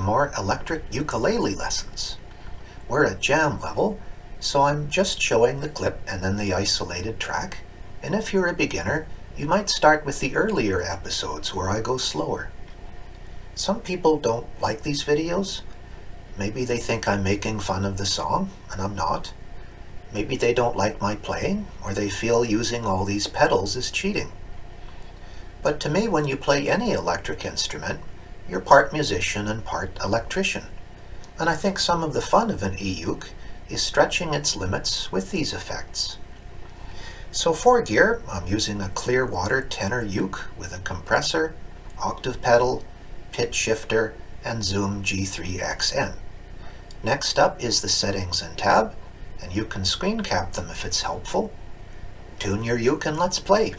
more electric ukulele lessons. We're at jam level, so I'm just showing the clip and then the isolated track, and if you're a beginner, you might start with the earlier episodes where I go slower. Some people don't like these videos. Maybe they think I'm making fun of the song, and I'm not. Maybe they don't like my playing, or they feel using all these pedals is cheating. But to me, when you play any electric instrument, you're part musician and part electrician. And I think some of the fun of an e-uke is stretching its limits with these effects. So for gear, I'm using a clear water tenor uke with a compressor, octave pedal, pitch shifter, and Zoom G3XN. Next up is the settings and tab, and you can screen cap them if it's helpful. Tune your uke and let's play.